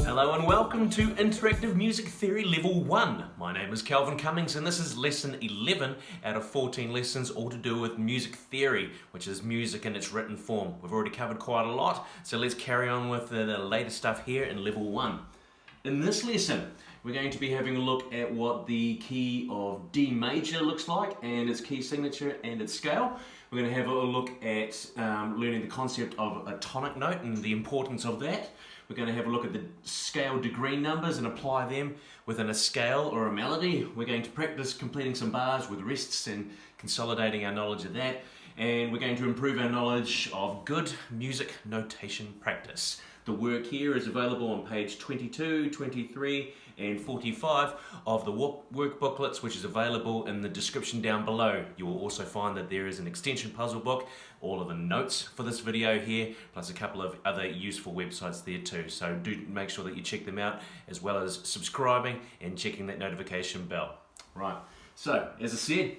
Hello and welcome to Interactive Music Theory Level 1. My name is Kelvin Cummings and this is lesson 11 out of 14 lessons, all to do with music theory, which is music in its written form. We've already covered quite a lot, so let's carry on with the latest stuff here in Level 1. In this lesson, we're going to be having a look at what the key of D major looks like and its key signature and its scale. We're going to have a look at learning the concept of a tonic note and the importance of that. We're going to have a look at the scale degree numbers and apply them within a scale or a melody. We're going to practice completing some bars with rests and consolidating our knowledge of that. And we're going to improve our knowledge of good music notation practice. The work here is available on page 22, 23 and 45 of the work booklets, which is available in the description down below. You will also find that there is an extension puzzle book, all of the notes for this video here, plus a couple of other useful websites there too. So do make sure that you check them out, as well as subscribing and checking that notification bell. Right, so as I said,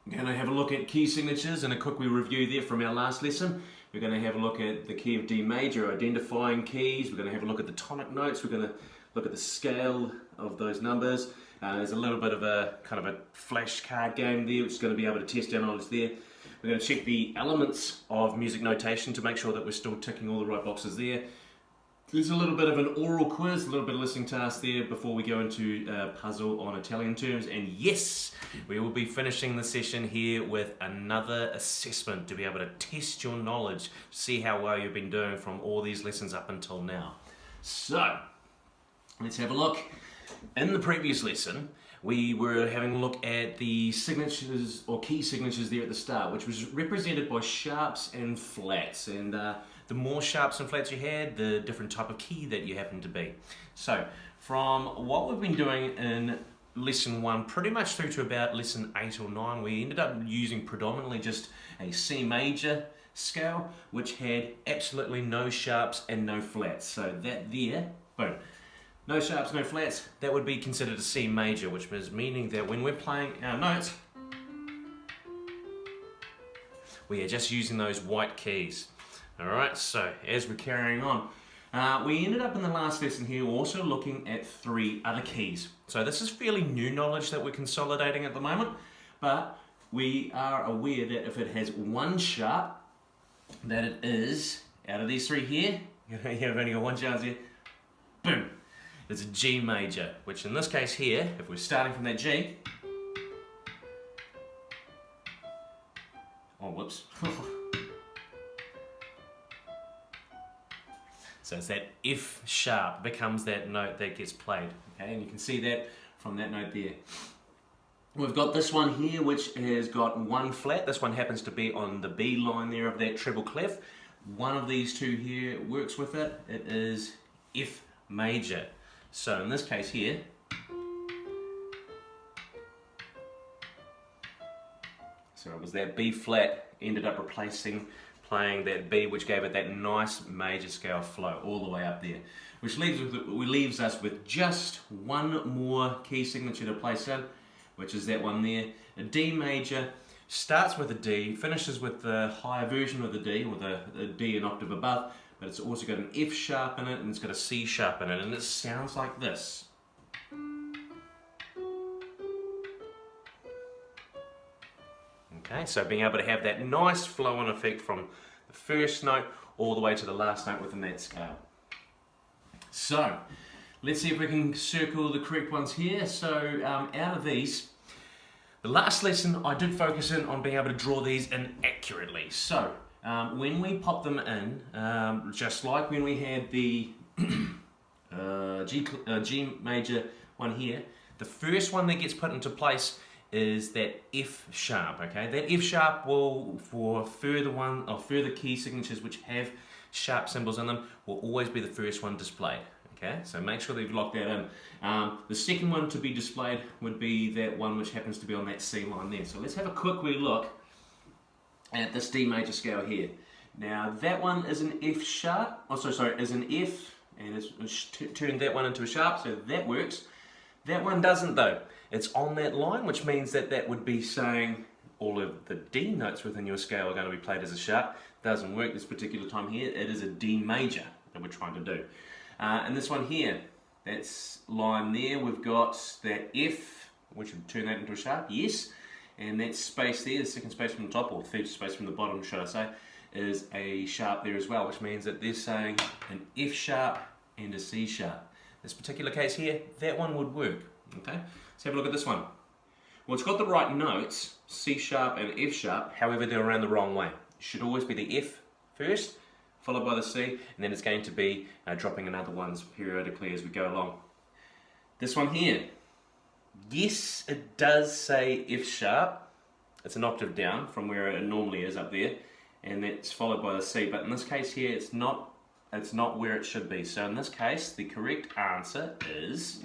we're going to have a look at key signatures and a quick review there from our last lesson. We're going to have a look at the key of D major, identifying keys. We're going to have a look at the tonic notes. We're going to look at the scale of those numbers. There's a little bit of a kind of a flashcard game there, which is going to be able to test our knowledge there. We're going to check the elements of music notation to make sure that we're still ticking all the right boxes there. There's a little bit of an oral quiz, a little bit of listening task there before we go into puzzle on Italian terms. And yes, we will be finishing the session here with another assessment to be able to test your knowledge, see how well you've been doing from all these lessons up until now. So, let's have a look. In the previous lesson, we were having a look at the signatures or key signatures there at the start, which was represented by sharps and flats. And the more sharps and flats you had, the different type of key that you happen to be. So, from what we've been doing in lesson 1, pretty much through to about lesson 8 or 9, we ended up using predominantly just a C major scale, which had absolutely no sharps and no flats. So that there, boom. No sharps, no flats, that would be considered a C major, which is meaning that when we're playing our notes, we are just using those white keys. Alright, so as we're carrying on, we ended up in the last lesson here also looking at 3 other keys. So this is fairly new knowledge that we're consolidating at the moment, but we are aware that if it has one sharp, that it is, out of these 3 here, you've only got one chance here, boom, it's a G major, which in this case here, if we're starting from that G, oh whoops, so it's that F sharp becomes that note that gets played, okay, and you can see that from that note there. We've got this one here which has got one flat. This one happens to be on the B line there of that treble clef. One of these 2 here works with it. It is F major. So in this case here, so it was that B flat ended up playing that B, which gave it that nice major scale flow all the way up there, which leaves us with just one more key signature to place in, which is that one there. A D major starts with a D, finishes with the higher version of the D, or the D an octave above, but it's also got an F sharp in it and it's got a C sharp in it, and it sounds like this. Okay, so being able to have that nice flow-on effect from the first note all the way to the last note within that scale. So, let's see if we can circle the correct ones here. So, out of these, the last lesson I did focus in on being able to draw these in accurately. So, when we pop them in, just like when we had the G major one here, the first one that gets put into place is that F sharp, okay? That F sharp will, for further key signatures which have sharp symbols in them, will always be the first one displayed, okay? So make sure that you've locked that in. The second one to be displayed would be that one which happens to be on that C line there. So let's have a quick wee look at this D major scale here. Now that one is an F sharp, is an F, and it's turned that one into a sharp, so that works. That one doesn't though. It's on that line, which means that that would be saying all of the D notes within your scale are going to be played as a sharp. Doesn't work this particular time here. It is a D major that we're trying to do. And this one here, that's line there, we've got that F, which would turn that into a sharp, yes. And that space there, the second space from the top, or third space from the bottom, should I say, is a sharp there as well, which means that they're saying an F sharp and a C sharp. This particular case here, that one would work. Okay, let's have a look at this one. Well, it's got the right notes, C sharp and F sharp, however they're around the wrong way. It should always be the F first, followed by the C, and then it's going to be dropping in other ones periodically as we go along. This one here, yes, it does say F sharp. It's an octave down from where it normally is up there, and that's followed by the C, but in this case here, it's not where it should be. So in this case, the correct answer is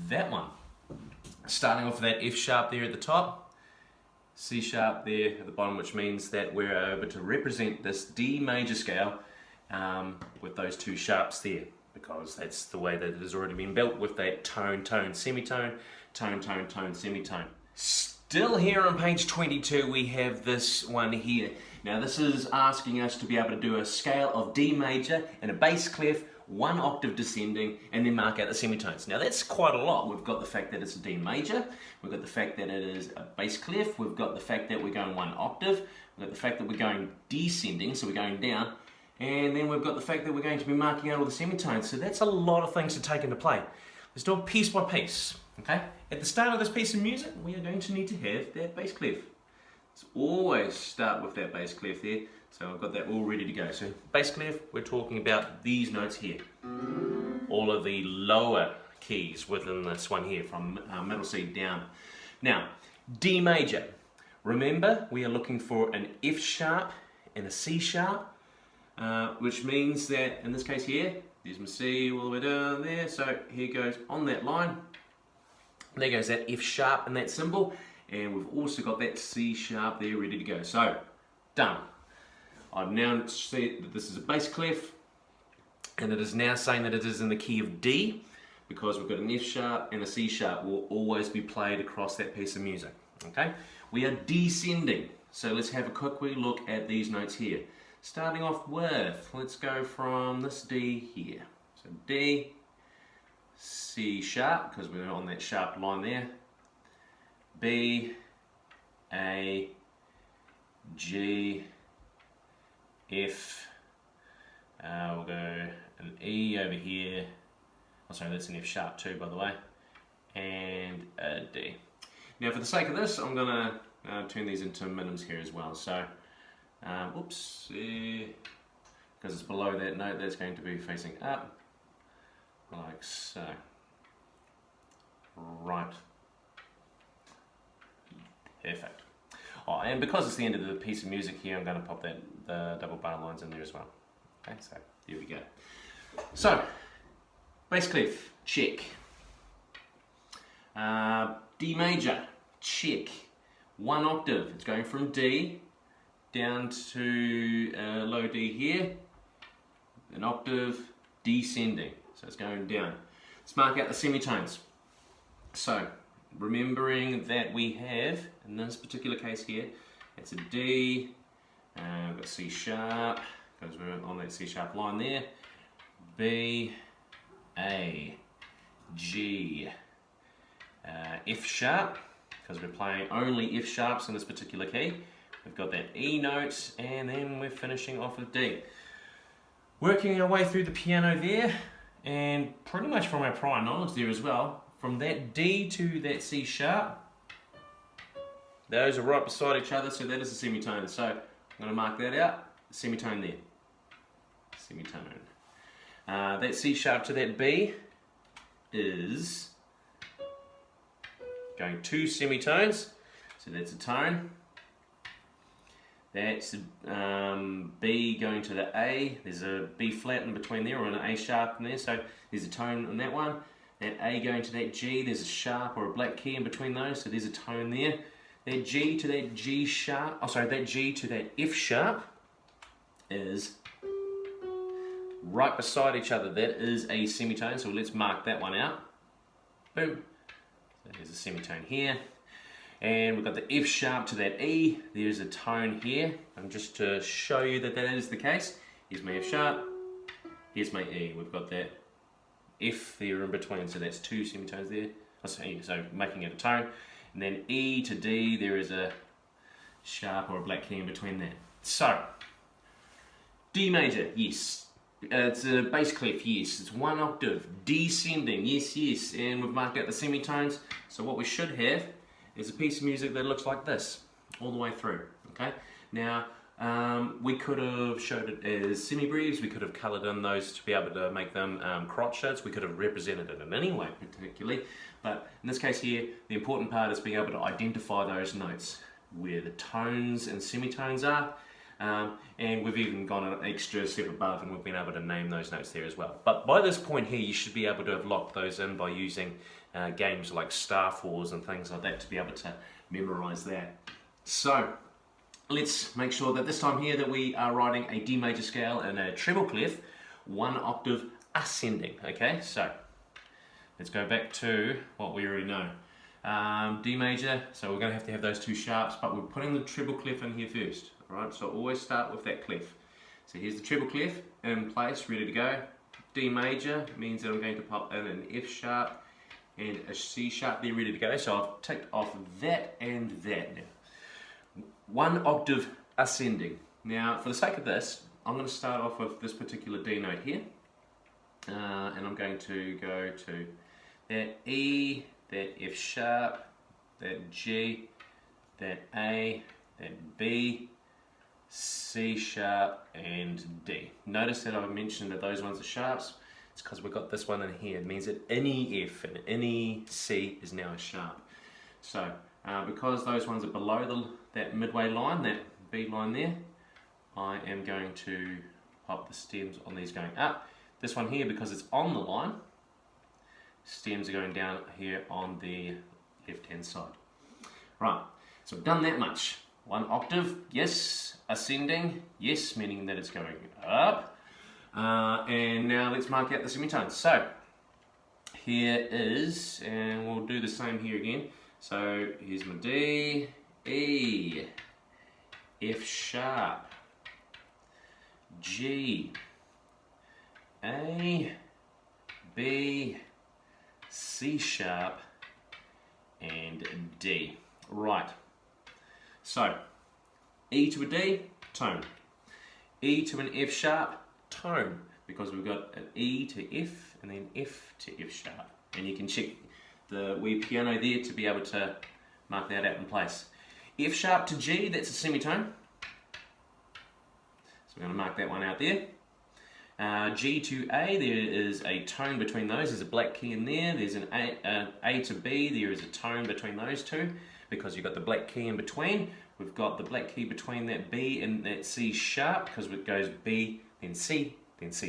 that one. Starting off with that F sharp there at the top, C sharp there at the bottom, which means that we're able to represent this D major scale with those two sharps there, because that's the way that it has already been built with that tone, tone, semitone, tone, tone, tone, semitone. Still here on page 22 we have this one here. Now this is asking us to be able to do a scale of D major and a bass clef, one octave descending, and then mark out the semitones. Now that's quite a lot. We've got the fact that it's a D major, we've got the fact that it is a bass clef, we've got the fact that we're going one octave, we've got the fact that we're going descending, so we're going down, and then we've got the fact that we're going to be marking out all the semitones. So that's a lot of things to take into play. Let's do it piece by piece. Okay? At the start of this piece of music, we are going to need to have that bass clef. Let's always start with that bass clef there. So I've got that all ready to go. So bass clef, we're talking about these notes here. All of the lower keys within this one here, from middle C down. Now, D major. Remember, we are looking for an F sharp and a C sharp, which means that in this case here, there's my C all the way down there. So here goes on that line. There goes that F sharp and that symbol. And we've also got that C sharp there ready to go. So, done. I've now said that this is a bass clef, and it is now saying that it is in the key of D, because we've got an F sharp and a C sharp will always be played across that piece of music. Okay? We are descending, so let's have a quick wee look at these notes here. Starting off with, let's go from this D here. So D, C sharp, because we're on that sharp line there. B, A, G, F, we'll go an E over here, oh sorry, that's an F sharp too, by the way, and a D. Now for the sake of this, I'm going to turn these into minims here as well. So, oops, because it's below that note, that's going to be facing up, like so. Right. Perfect. Oh, and because it's the end of the piece of music here, I'm going to pop the double bar lines in there as well. Okay, so there we go. So, bass clef, check. D major, check. One octave, it's going from D down to low D here. An octave descending, so it's going down. Let's mark out the semitones. So, remembering that we have, in this particular case here, it's a D, we've got C sharp, because we're on that C sharp line there, B, A, G, F sharp, because we're playing only F sharps in this particular key. We've got that E note, and then we're finishing off with D. Working our way through the piano there, and pretty much from our prior knowledge there as well, from that D to that C sharp, those are right beside each other, so that is a semitone. So I'm going to mark that out, semitone there, semitone. That C sharp to that B is going two semitones, so that's a tone. That's B going to the A, there's a B flat in between there, or an A sharp in there, so there's a tone in that one. That A going to that G, there's a sharp or a black key in between those, so there's a tone there. That G to that G sharp, oh sorry, that G to that F sharp is right beside each other. That is a semitone, so let's mark that one out. Boom. So there's a semitone here. And we've got the F sharp to that E. There's a tone here. And just to show you that that is the case, here's my F sharp, here's my E. We've got that F there in between, so that's two semitones there. So making it a tone. And then E to D, there is a sharp or a black key in between that. So, D major, yes. It's a bass clef, yes. It's one octave. Descending, yes, yes. And we've marked out the semitones. So what we should have is a piece of music that looks like this, all the way through, okay? Now, we could have showed it as semi-breves, we could have coloured in those to be able to make them crotchets, we could have represented it in any way particularly, but in this case here, the important part is being able to identify those notes, where the tones and semitones are, and we've even gone an extra step above and we've been able to name those notes there as well. But by this point here, you should be able to have locked those in by using games like Star Wars and things like that to be able to memorise that. So, let's make sure that this time here that we are writing a D major scale in a treble clef, one octave ascending, okay? So, let's go back to what we already know. D major, so we're going to have those two sharps, but we're putting the treble clef in here first, alright? So always start with that clef. So here's the treble clef in place, ready to go. D major means that I'm going to pop in an F sharp and a C sharp there ready to go. So I've ticked off that and that now. One octave ascending. Now, for the sake of this, I'm going to start off with this particular D note here. And I'm going to go to that E, that F sharp, that G, that A, that B, C sharp, and D. Notice that I've mentioned that those ones are sharps. It's because we've got this one in here. It means that any F and any C is now a sharp. So, because those ones are below that midway line, that B line there, I am going to pop the stems on these going up. This one here, because it's on the line, stems are going down here on the left-hand side. Right, so I've done that much. One octave, yes. Ascending, yes, meaning that it's going up. And now let's mark out the semitones. So, here is, and we'll do the same here again. So, here's my D, E, F sharp, G, A, B, C sharp, and D. Right. So, E to a D, tone. E to an F sharp, tone. Because we've got an E to F and then F to F sharp. And you can check the wee piano there to be able to mark that out in place. F sharp to G, that's a semitone. So we're going to mark that one out there. G to A, there is a tone between those. There's a black key in there. There's an A to B, there is a tone between those two. Because you've got the black key in between. We've got the black key between that B and that C sharp, because it goes B, then C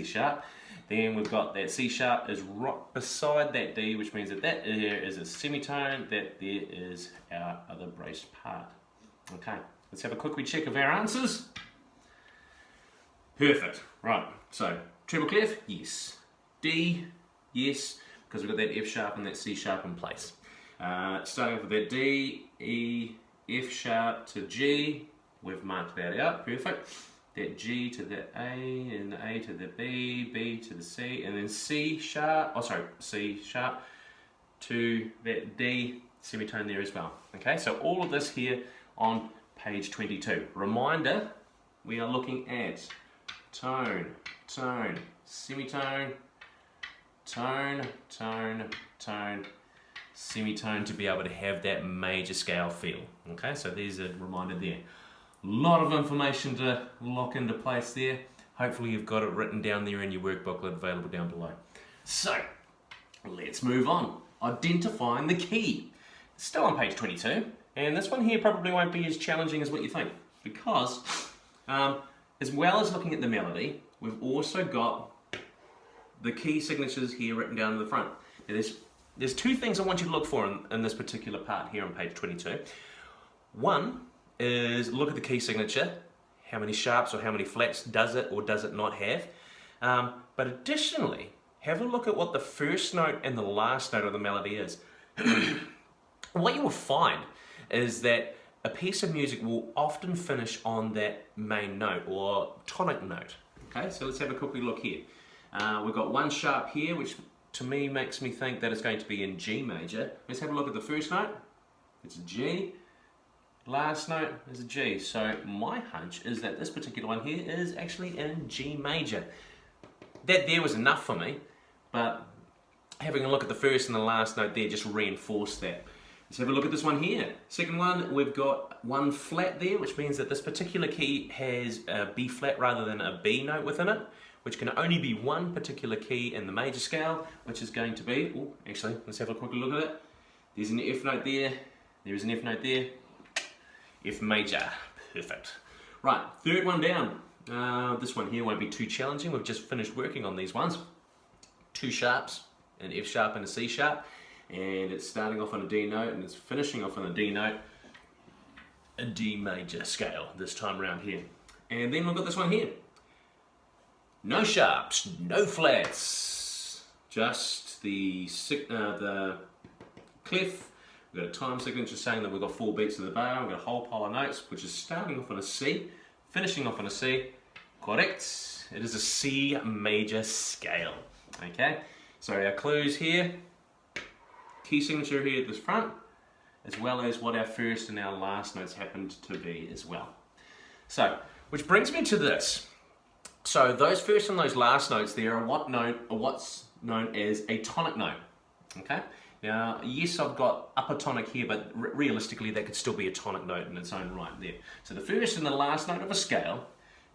sharp. Then we've got that C sharp is right beside that D, which means that that there is a semitone, that there is our other braced part. Okay, let's have a quick check of our answers. Perfect, right, so treble clef, yes. D, yes, because we've got that F sharp and that C sharp in place. Starting off with that D, E, F sharp to G, we've marked that out, perfect. That G to the A, and the A to the B, B to the C, and then C sharp to that D, semitone there as well. Okay, so all of this here on page 22. Reminder, we are looking at tone, tone, semitone, tone, tone, tone, semitone to be able to have that major scale feel. Okay, so there's a reminder there. A lot of information to lock into place there. Hopefully you've got it written down there in your work booklet available down below. So, let's move on. Identifying the key. Still on page 22, and this one here probably won't be as challenging as what you think, because as well as looking at the melody, we've also got the key signatures here written down in the front. Now, there's two things I want you to look for in this particular part here on page 22. One is look at the key signature. How many sharps or how many flats does it or does it not have? But additionally, have a look at what the first note and the last note of the melody is. What you will find is that a piece of music will often finish on that main note or tonic note. Okay, so let's have a quick look here. We've got one sharp here, which to me makes me think that it's going to be in G major. Let's have a look at the first note. It's a G. Last note is a G. So my hunch is that this particular one here is actually in G major. That there was enough for me, but having a look at the first and the last note there just reinforced that. Let's have a look at this one here. Second one, we've got one flat there, which means that this particular key has a B flat rather than a B note within it, which can only be one particular key in the major scale, which is going to be, oh, actually, let's have a quick look at it. There's an F note there, there's an F note there, F major, perfect. Right, third one down. This one here won't be too challenging, we've just finished working on these ones. Two sharps, an F sharp and a C sharp. And it's starting off on a D note and it's finishing off on a D note, a D major scale this time around here. And then we've got this one here. No sharps, no flats, just the clef. We've got a time signature saying that we've got 4 beats of the bar. We've got a whole pile of notes, which is starting off on a C, finishing off on a C. Correct. It is a C major scale. Okay, so our clues here. Key signature here at this front, as well as what our first and our last notes happened to be as well. So, which brings me to this. So those first and those last notes there are what's known as a tonic note. Okay. Now, yes, I've got upper tonic here, but realistically, that could still be a tonic note in its own right there. So the first and the last note of a scale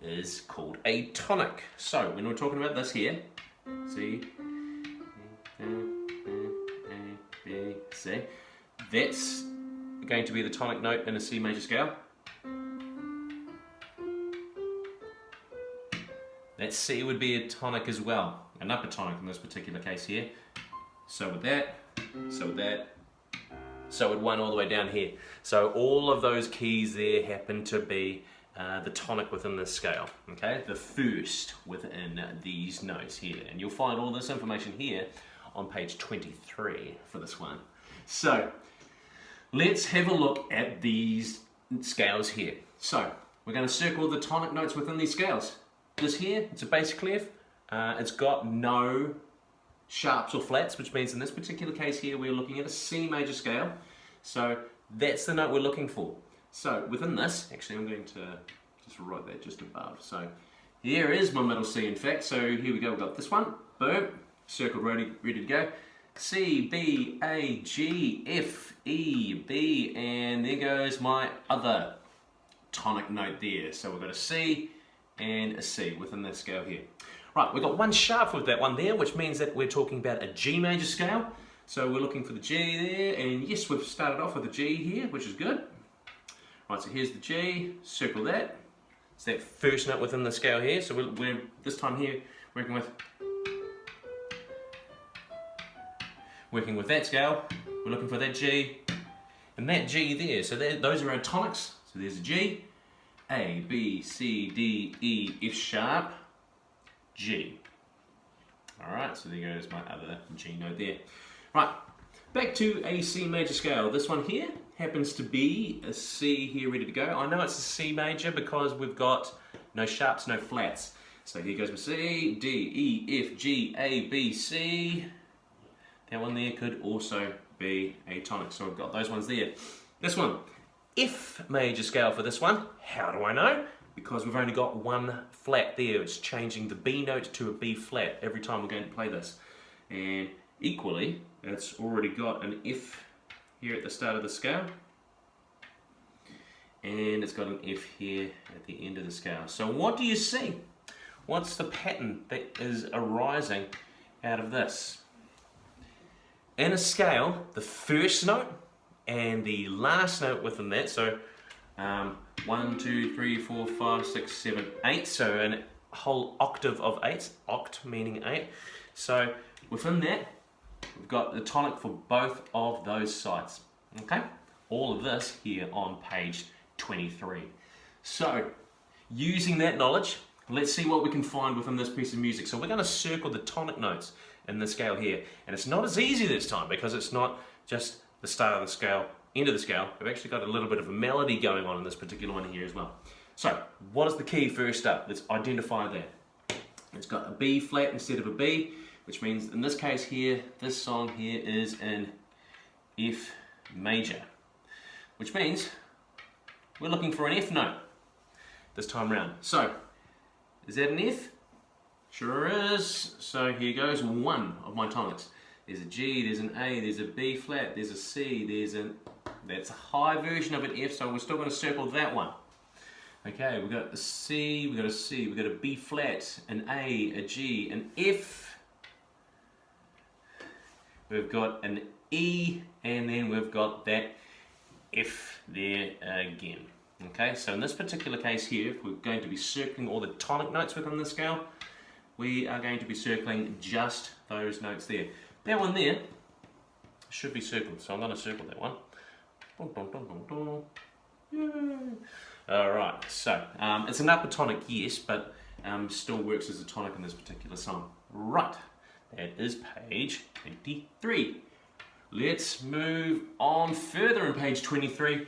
is called a tonic. So when we're talking about this here, see. C. That's going to be the tonic note in a C major scale. That C would be a tonic as well, an upper tonic in this particular case here. So with that, so with that, so with one all the way down here. So all of those keys there happen to be the tonic within this scale, okay? The first within these notes here. And you'll find all this information here on page 23 for this one. So let's have a look at these scales here. So we're going to circle the tonic notes within these scales. This here, it's a bass clef. It's got no sharps or flats, which means in this particular case here we're looking at a C major scale. So that's the note we're looking for. So within this, actually I'm going to just write that just above. So here is my middle C in fact. So here we go, we've got this one, boom, circled ready to go. C, B, A, G, F, E, B, and there goes my other tonic note there. So we've got a C and a C within this scale here. Right, we've got one sharp with that one there, which means that we're talking about a G major scale. So we're looking for the G there, and yes, we've started off with a G here, which is good. Right, so here's the G, circle that. It's that first note within the scale here. So we're this time here working with that scale. We're looking for that G and that G there. So those are our tonics. So there's a G, A, B, C, D, E, F sharp, G. Alright, so there goes my other G note there. Right, back to a C major scale. This one here happens to be a C here ready to go. I know it's a C major because we've got no sharps, no flats. So here goes my C, D, E, F, G, A, B, C. That one there could also be a tonic, so I've got those ones there. This one, F major scale for this one. How do I know? Because we've only got one flat there. It's changing the B note to a B flat every time we're going to play this. And equally, it's already got an F here at the start of the scale. And it's got an F here at the end of the scale. So what do you see? What's the pattern that is arising out of this? In a scale, the first note and the last note within that, so 1, 2, 3, 4, 5, 6, 7, 8, so a whole octave of 8, oct meaning 8. So within that, we've got the tonic for both of those sides. Okay? All of this here on page 23. So, using that knowledge, let's see what we can find within this piece of music. So we're going to circle the tonic notes in the scale here. And it's not as easy this time because it's not just the start of the scale end of the scale, we've actually got a little bit of a melody going on in this particular one here as well. So, what is the key first up? Let's identify that. It's got a B flat instead of a B, which means in this case here, this song here is in F major, which means we're looking for an F note this time round. So, is that an F? Sure is. So here goes one of my tonics. There's a G, there's an A, there's a B flat, there's a C, that's a high version of an F, so we're still going to circle that one. Okay, we've got a C, we've got a C, we've got a B flat, an A, a G, an F. We've got an E, and then we've got that F there again. Okay, so in this particular case here, if we're going to be circling all the tonic notes within the scale, we are going to be circling just those notes there. That one there should be circled, so I'm going to circle that one. Alright, so it's an upper tonic, yes, but still works as a tonic in this particular song. Right, that is page 23. Let's move on further in page 23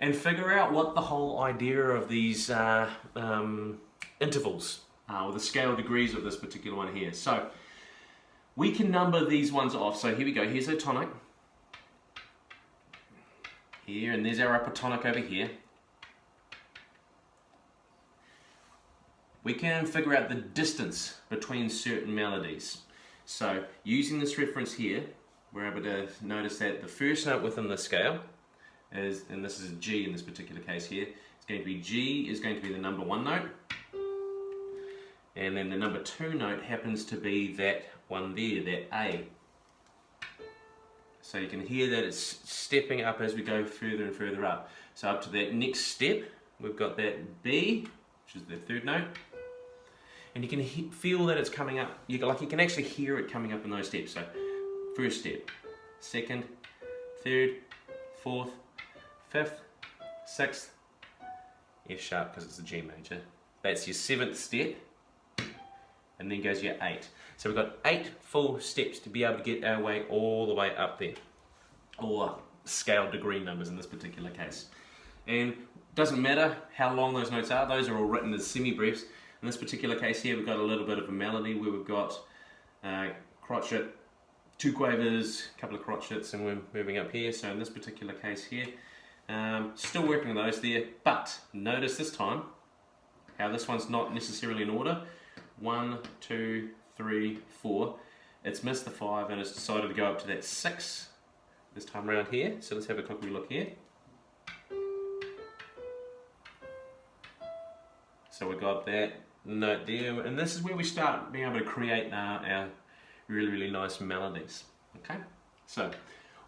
and figure out what the whole idea of these intervals or the scale degrees of this particular one here. So we can number these ones off. So here we go. Here's a tonic here, and there's our upper tonic over here. We can figure out the distance between certain melodies. So using this reference here, we're able to notice that the first note within the scale is, and this is a G in this particular case here, it's going to be G is going to be the number 1 note, and then the number 2 note happens to be that one there, that A. So you can hear that it's stepping up as we go further and further up. So up to that next step, we've got that B, which is the 3rd note, and you can feel that it's coming up. You can actually hear it coming up in those steps. So first step, 2nd, 3rd, 4th, 5th, 6th, F sharp because it's a G major. That's your 7th step, and then goes your 8. So we've got 8 full steps to be able to get our way all the way up there, or scale degree numbers in this particular case. And it doesn't matter how long those notes are, those are all written as semi-breaths. In this particular case here, we've got a little bit of a melody where we've got crotchet, 2 quavers, a couple of crotchets, and we're moving up here. So in this particular case here, still working on those there, but notice this time how this one's not necessarily in order. 1, 2, 3, 4. It's missed the 5 and it's decided to go up to that 6 this time around here. So let's have a quick look here. So we've got that note there, and this is where we start being able to create our really nice melodies. Okay, so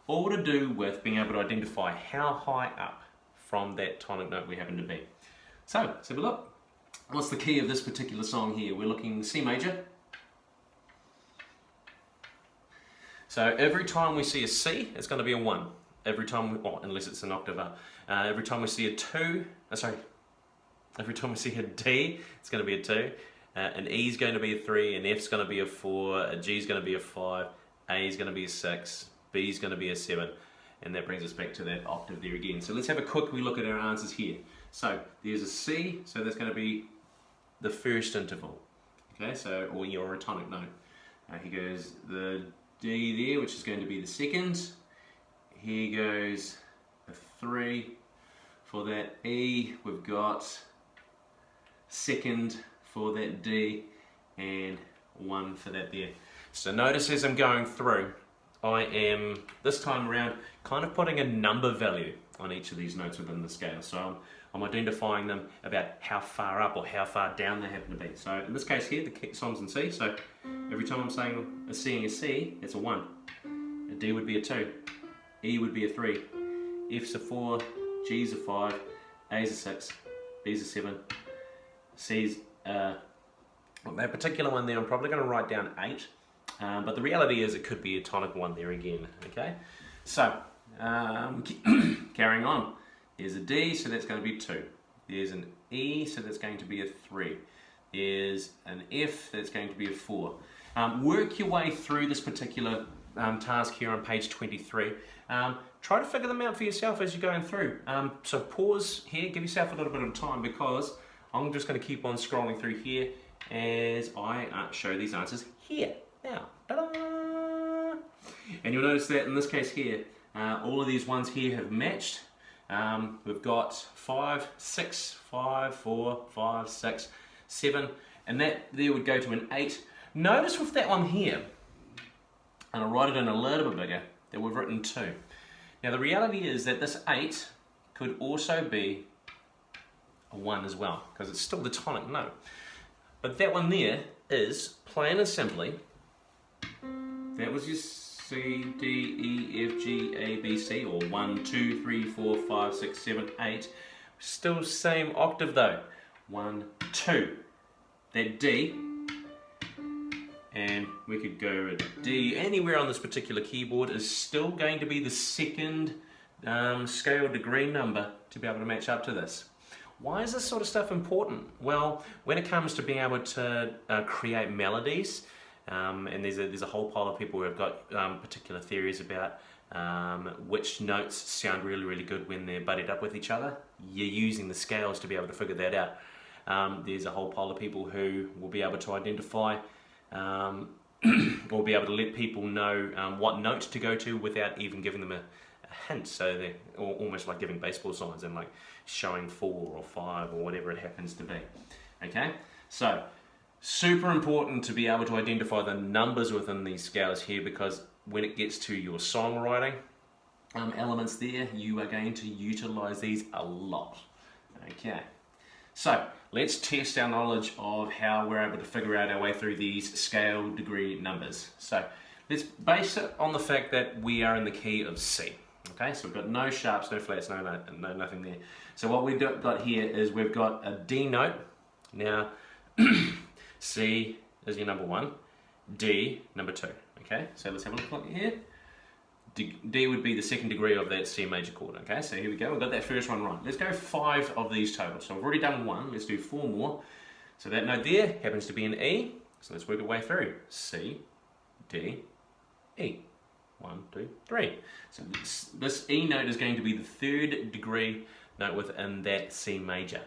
all to do with being able to identify how high up from that tonic note we happen to be. So let's have a look. What's the key of this particular song here? We're looking C major. So every time we see a C, it's going to be a 1. Every time, unless it's an octave up. Every time we see a 2, every time we see a D, it's going to be a 2. An E is going to be a 3, an F is going to be a 4, a G is going to be a 5, A is going to be a 6, B is going to be a 7, and that brings us back to that octave there again. So let's have a quick look at our answers here. So there's a C, so that's going to be the first interval. Okay, so, or your tonic note. Here goes the D there, which is going to be the 2nd. Here goes a 3 for that E. We've got 2nd for that D, and 1 for that there. So notice as I'm going through, I am, this time around, kind of putting a number value on each of these notes within the scale. So I'm identifying them about how far up or how far down they happen to be. So in this case here, the song's in C, so every time I'm saying seeing a C, it's a 1. A D would be a 2. E would be a 3. F's a 4. G's a 5. A's a 6. B's a 7. C's, that particular one there, I'm probably going to write down 8. But the reality is it could be a tonic 1 there again, okay? So, carrying on. There's a D, so that's going to be 2. There's an E, so that's going to be a 3. There's an F, that's going to be a 4. Work your way through this particular task here on page 23. try to figure them out for yourself as you're going through. So pause here, give yourself a little bit of time, because I'm just going to keep on scrolling through here as I show these answers here. Now, ta-da! And you'll notice that in this case here, all of these ones here have matched. We've got 5, 6, 5, 4, 5, 6, 7, and that there would go to an 8. Notice with that one here, and I'll write it in a little bit bigger, that we've written 2. Now the reality is that this 8 could also be a 1 as well, because it's still the tonic note. But that one there is, plain and simply, that was your C, D, E, F, G, A, B, C, or 1, 2, 3, 4, 5, 6, 7, 8. Still same octave though. 1, 2. That D, and we could go with D anywhere on this particular keyboard, is still going to be the second scale degree number to be able to match up to this. Why is this sort of stuff important? Well, when it comes to being able to create melodies, and there's a whole pile of people who have got particular theories about which notes sound really, really good when they're buddied up with each other. You're using the scales to be able to figure that out. There's a whole pile of people who will be able to identify or be able to let people know what note to go to without even giving them a hint. So they're almost like giving baseball signs and like showing 4 or 5 or whatever it happens to be. Okay, so super important to be able to identify the numbers within these scales here, because when it gets to your songwriting elements there, you are going to utilize these a lot. Okay, so let's test our knowledge of how we're able to figure out our way through these scale degree numbers. So let's base it on the fact that we are in the key of C. Okay, so we've got no sharps, no flats, no nothing there. So what we've got here is we've got a D note. Now, C is your number 1, D number 2. Okay, so let's have a look here. D would be the second degree of that C major chord. Okay, so here we go. We've got that first one right. Let's go 5 of these total. So we've already done 1. Let's do 4 more. So that note there happens to be an E. So let's work our way through. C, D, E. 1, 2, 3. So this E note is going to be the third degree note within that C major.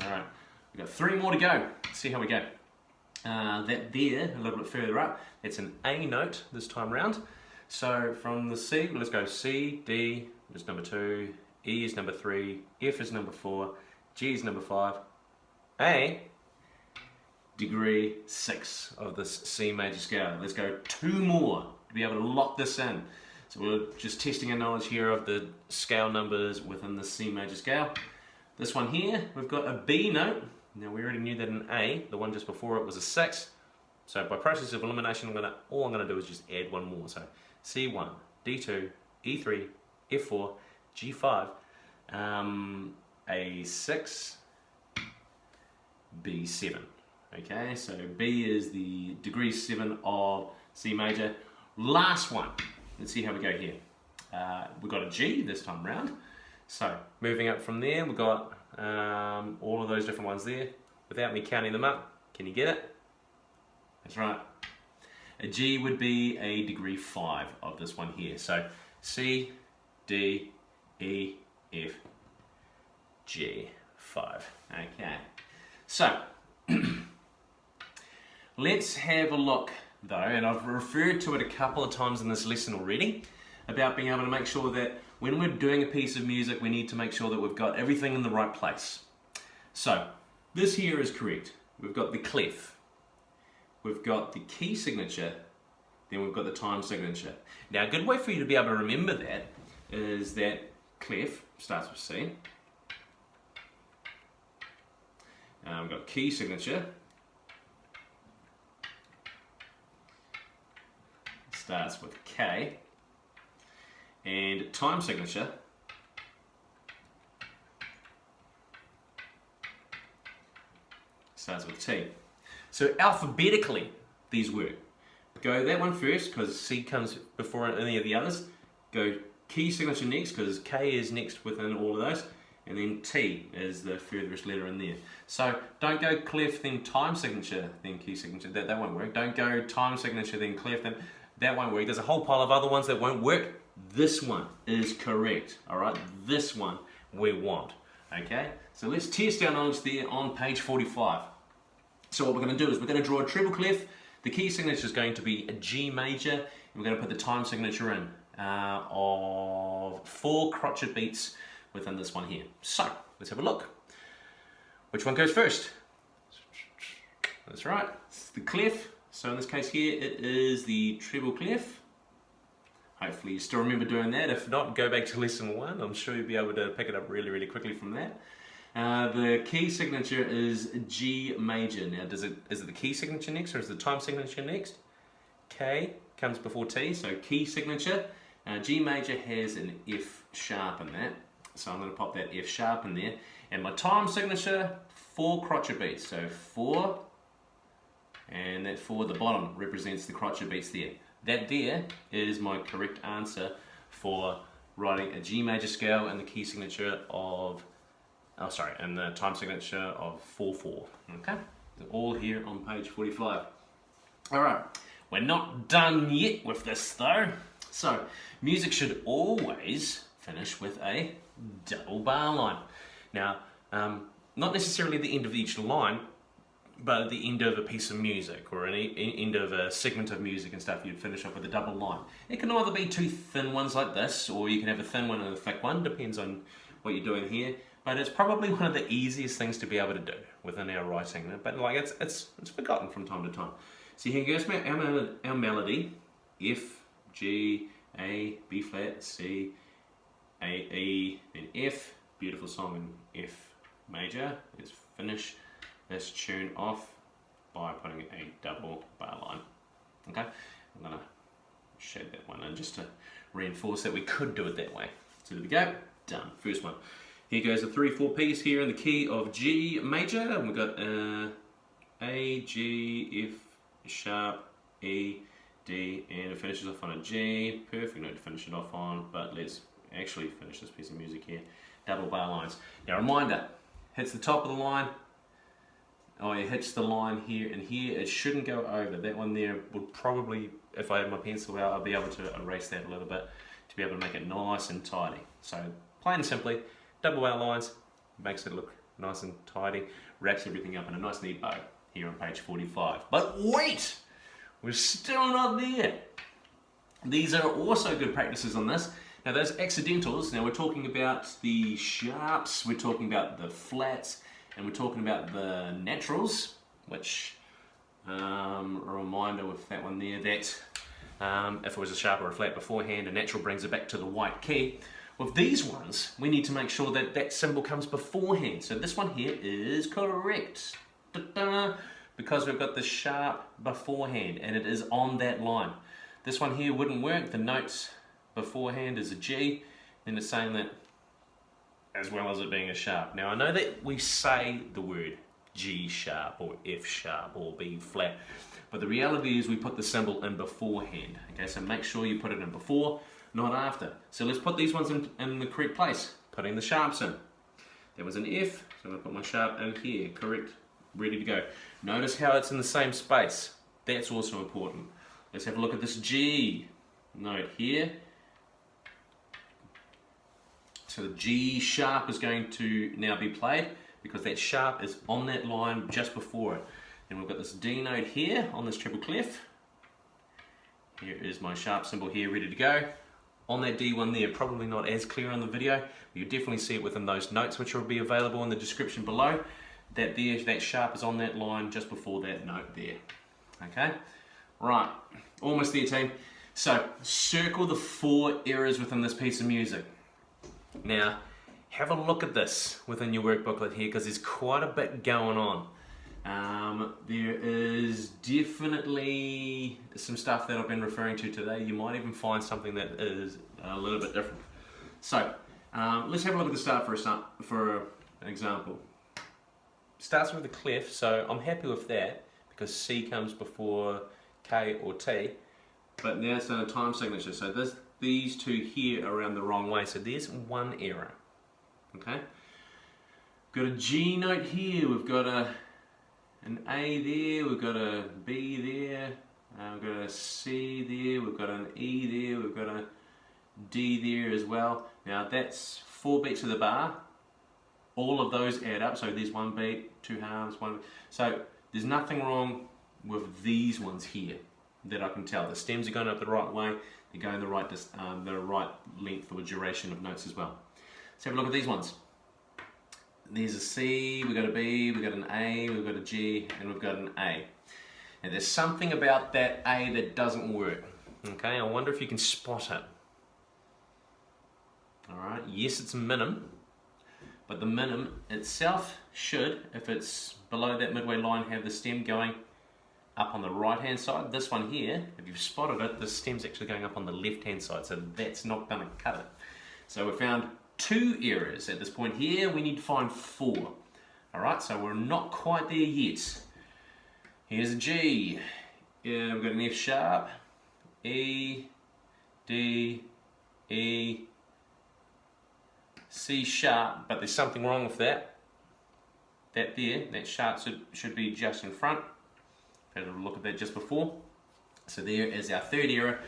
All right, we've got 3 more to go. Let's see how we go. That there, a little bit further up, that's an A note this time round. So from the C, let's go C, D is number 2, E is number 3, F is number 4, G is number 5, A, degree 6 of this C major scale. Let's go 2 more to be able to lock this in. So we're just testing our knowledge here of the scale numbers within the C major scale. This one here, we've got a B note. Now we already knew that an A, the one just before it, was a 6. So by process of elimination, all I'm going to do is just add 1 more. So C1, D2, E3, F4, G5, A6, B7. Okay, so B is the degree 7 of C major. Last one. Let's see how we go here. We've got a G this time round. So moving up from there, we've got all of those different ones there. Without me counting them up, can you get it? That's right. A G would be a degree 5 of this one here. So C, D, E, F, G, 5. Okay. So let's have a look though, and I've referred to it a couple of times in this lesson already, about being able to make sure that when we're doing a piece of music, we need to make sure that we've got everything in the right place. So this here is correct. We've got the clef, we've got the key signature, then we've got the time signature. Now a good way for you to be able to remember that is that clef starts with C. We've got key signature, starts with K, and time signature starts with T. So alphabetically these work. Go that one first because C comes before any of the others. Go key signature next because K is next within all of those, and then T is the furthest letter in there. So don't go clef then time signature then key signature, that won't work. Don't go time signature then clef then, that won't work. There's a whole pile of other ones that won't work. this one is correct, all right? This one we want, okay? So let's test our knowledge there on page 45. So what we're going to do is we're going to draw a treble clef. The key signature is going to be a G major, and we're going to put the time signature in of 4 crotchet beats within this one here. So let's have a look. Which one goes first? That's right, it's the clef. So in this case here, it is the treble clef. Hopefully you still remember doing that. If not, go back to lesson 1. I'm sure you'll be able to pick it up really, really quickly from that. The key signature is G major. Now, is it the key signature next, or is the time signature next? K comes before T, so key signature. G major has an F sharp in that, so I'm going to pop that F sharp in there. And my time signature, 4 crotchet beats. So 4, and that 4 at the bottom represents the crotchet beats there. That there is my correct answer for writing a G major scale and the key signature of, and the time signature of 4/4. Okay, they're all here on page 45. All right, we're not done yet with this though. So music should always finish with a double bar line. Now, not necessarily the end of each line, but at the end of a piece of music or an end of a segment of music and stuff, you'd finish off with a double line. It can either be 2 thin ones like this, or you can have a thin one and a thick one, depends on what you're doing here. But it's probably one of the easiest things to be able to do within our writing. But like it's forgotten from time to time. So here goes our melody: F, G, A, B flat, C, A, E, then F. Beautiful song in F major. Let's finish this tune off by putting a double bar line. Okay, I'm gonna shade that one in just to reinforce that we could do it that way. So there we go, done. First one. Here goes the 3/4 piece here in the key of G major, and we've got A, G, F sharp, E, D, and it finishes off on a G. Perfect note to finish it off on, but let's actually finish this piece of music here. Double bar lines. Now reminder, hits the top of the line. Oh, it hits the line here and here. It shouldn't go over. That one there would probably, if I had my pencil out, I'd be able to erase that a little bit to be able to make it nice and tidy. So plain and simply, double bar lines makes it look nice and tidy, wraps everything up in a nice neat bow here on page 45. But wait, we're still not there. These are also good practices on this. Now those accidentals, now we're talking about the sharps, we're talking about the flats, and we're talking about the naturals, which, a reminder with that one there, that if it was a sharp or a flat beforehand, a natural brings it back to the white key. With these ones, we need to make sure that that symbol comes beforehand. So this one here is correct. Da-da, because we've got the sharp beforehand, and it is on that line. This one here wouldn't work. The notes beforehand is a G, and it's saying that as well as it being a sharp. Now I know that we say the word G sharp or F sharp or B flat, but the reality is we put the symbol in beforehand. Okay, so make sure you put it in before, not after. So let's put these ones in the correct place, putting the sharps in. There was an F, so I'm going to put my sharp in here, correct, ready to go. Notice how it's in the same space. That's also important. Let's have a look at this G note here. So the G sharp is going to now be played because that sharp is on that line just before it. And we've got this D note here on this treble clef. Here is my sharp symbol here ready to go. On that D one there, probably not as clear on the video, but you definitely see it within those notes which will be available in the description below. That there, that sharp is on that line just before that note there. Okay, right, almost there team. So circle the 4 errors within this piece of music. Now, have a look at this within your work booklet here because there's quite a bit going on. There is definitely some stuff that I've been referring to today. You might even find something that is a little bit different. So, let's have a look at the start for an example. Starts with a clef, so I'm happy with that because C comes before K or T. But now it's done a time signature, so these two here are around the wrong way, so there's one error. Okay, got a G note here, we've got an A there, we've got a B there, we've got a C there, we've got an E there, we've got a D there as well. Now that's 4 beats of the bar. All of those add up, so there's 1 beat, 2 halves, 1. So there's nothing wrong with these ones here that I can tell. The stems are going up the right way, they're going the right length or duration of notes as well. Let's have a look at these ones. There's a C, we've got a B, we've got an A, we've got a G, and we've got an A. And there's something about that A that doesn't work. Okay, I wonder if you can spot it. Alright, yes, it's minim, but the minim itself should, if it's below that midway line, have the stem going up on the right hand side. This one here, if you've spotted it, the stem's actually going up on the left hand side, so that's not going to cut it. So we found 2 errors at this point here. We need to find 4. Alright, so we're not quite there yet. Here's a G. We've got an F sharp, E, D, E, C sharp, but there's something wrong with that. That sharp should be just in front. Had a look at that just before. So there is our 3rd error.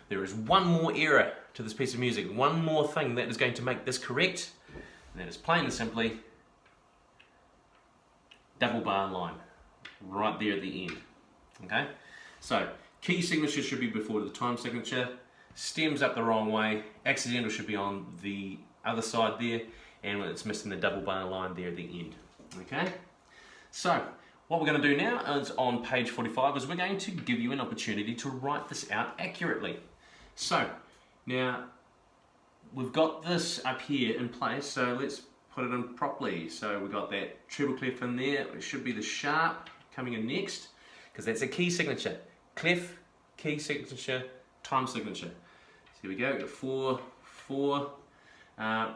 There is one more error to this piece of music, one more thing that is going to make this correct, and that is plain and simply double bar line, right there at the end. Okay, so key signature should be before the time signature, stems up the wrong way, accidental should be on the other side there, and it's missing the double bar line there at the end. Okay, so what we're going to do now is on page 45 is we're going to give you an opportunity to write this out accurately. So now we've got this up here in place, so let's put it in properly. So we've got that treble clef in there. It should be the sharp coming in next, because that's a key signature. Clef, key signature, time signature. So here we go, 4, 4.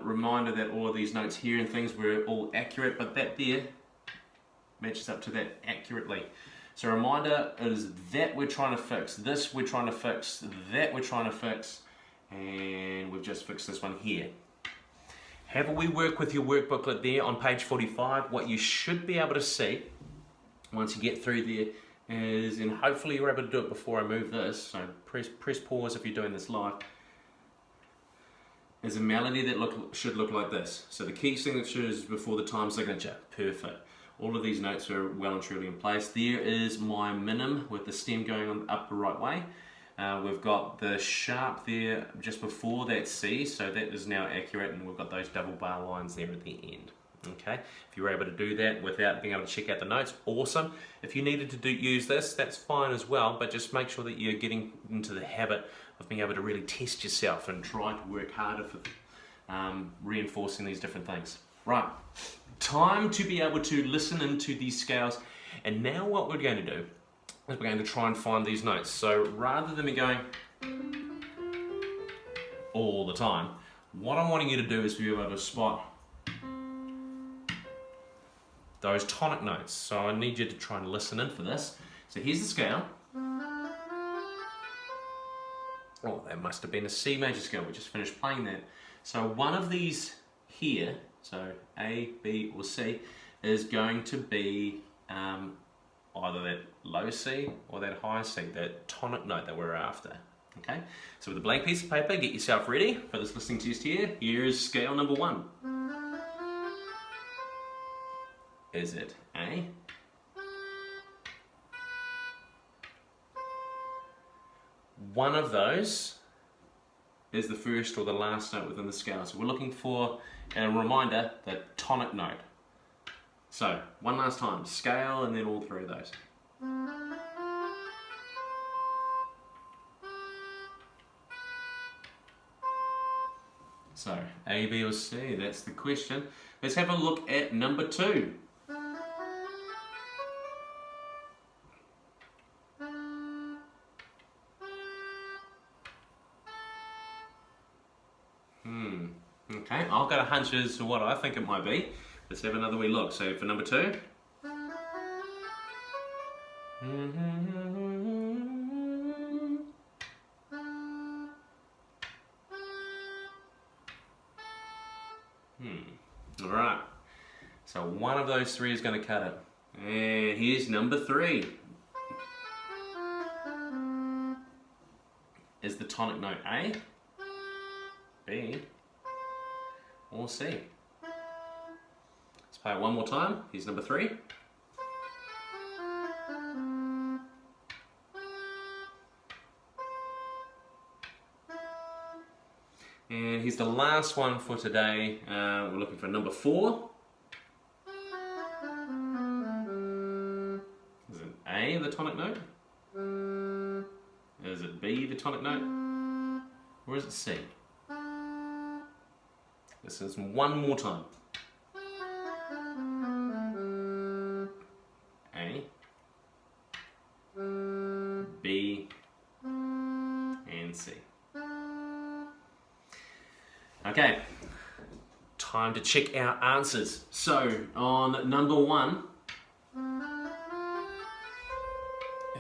Reminder that all of these notes here and things were all accurate, but that there matches up to that accurately. So a reminder is that we're trying to fix, this we're trying to fix, that we're trying to fix, and we've just fixed this one here. Have a wee work with your work booklet there on page 45. What you should be able to see once you get through there is, and hopefully you're able to do it before I move this, so press pause if you're doing this live, is a melody that should look like this. So the key signature is before the time signature. Perfect. All of these notes are well and truly in place. There is my minim with the stem going on up the right way. We've got the sharp there just before that C, so that is now accurate, and we've got those double bar lines there at the end. Okay, if you were able to do that without being able to check out the notes, awesome. If you needed to use this, that's fine as well, but just make sure that you're getting into the habit of being able to really test yourself and try to work harder for reinforcing these different things. Right, time to be able to listen into these scales, and now what we're going to do is we're going to try and find these notes. So rather than me going all the time, what I'm wanting you to do is be able to spot those tonic notes. So I need you to try and listen in for this. So here's the scale. Oh, that must have been a C major scale. We just finished playing that. So one of these here, so A, B, or C, is going to be either that low C or that high C, that tonic note that we're after. Okay, so with a blank piece of paper, get yourself ready for this listening test here. Here's scale number 1. Is it A? One of those is the first or the last note within the scale. So we're looking for, a reminder, the tonic note. So, one last time, scale and then all 3 of those. So, A, B or C, that's the question. Let's have a look at number 2. Okay, I've got a hunch as to what I think it might be. Let's have another wee look. So for number 2. Alright. So one of those 3 is going to cut it. And here's number 3. Is the tonic note A? B, or C. Let's play it one more time. Here's number 3. And here's the last one for today. We're looking for number 4. Is it A, the tonic note? Is it B, the tonic note? Or is it C? Listen to this one more time. A, B, and C. Okay, time to check our answers. So, on number 1,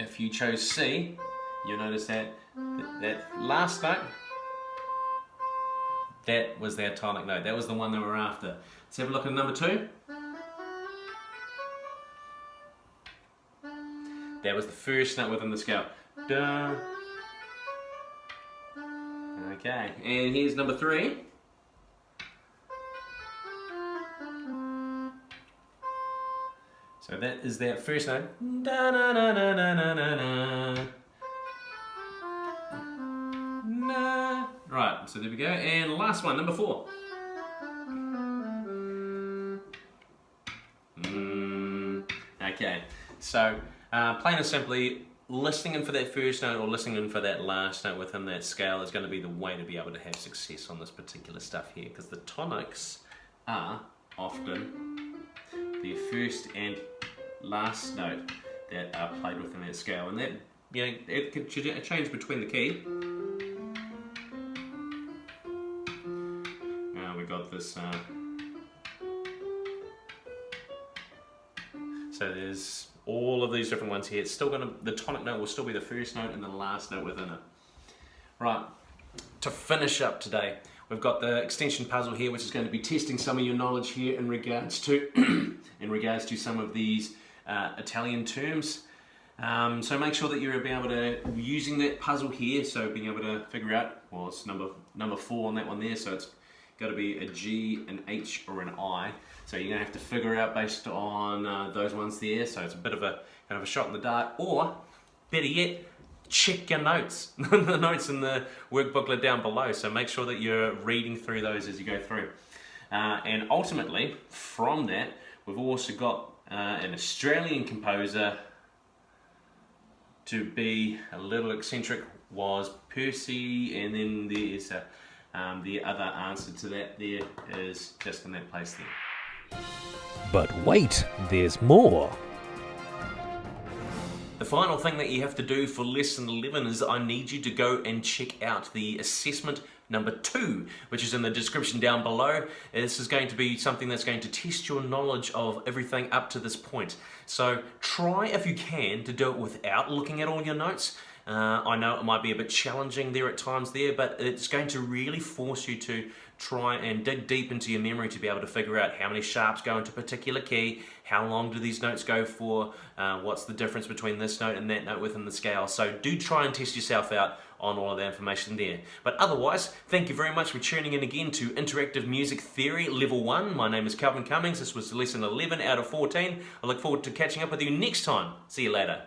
if you chose C, you'll notice that that last note, that was their tonic note. That was the one they were after. Let's have a look at number 2. That was the first note within the scale. Da. Okay, and here's number 3. So that is that first note. Da, na, na, na, na, na, na, na. Right, so there we go. And last one, number 4. Okay, so plain and simply, listening in for that first note or listening in for that last note within that scale is going to be the way to be able to have success on this particular stuff here, because the tonics are often the first and last note that are played within that scale, and that, you know, it could change between the key. Now we got this. So there's all of these different ones here. It's still the tonic note will still be the first note and the last note within it. Right. To finish up today, we've got the extension puzzle here, which is going to be testing some of your knowledge here in regards to some of these Italian terms. So make sure that you're able to using that puzzle here. So being able to figure out, well, it's number 4 on that one there. So it's got to be a G, an H, or an I. So you're going to have to figure out based on those ones there. So it's a bit of a kind of a shot in the dark, or better yet, check your notes, the notes in the workbooklet down below. So make sure that you're reading through those as you go through. And ultimately, from that, we've also got an Australian composer to be a little eccentric, was Percy, and then there's the other answer to that there is just in that place there. But wait, there's more. The final thing that you have to do for lesson 11 is I need you to go and check out the assessment number 2, which is in the description down below. This is going to be something that's going to test your knowledge of everything up to this point. So try, if you can, to do it without looking at all your notes. I know it might be a bit challenging there at times there, but it's going to really force you to try and dig deep into your memory to be able to figure out how many sharps go into a particular key, how long do these notes go for, what's the difference between this note and that note within the scale. So do try and test yourself out on all of that information there. But otherwise, thank you very much for tuning in again to Interactive Music Theory Level 1. My name is Kelvin Cummings. This was lesson 11 out of 14. I look forward to catching up with you next time. See you later.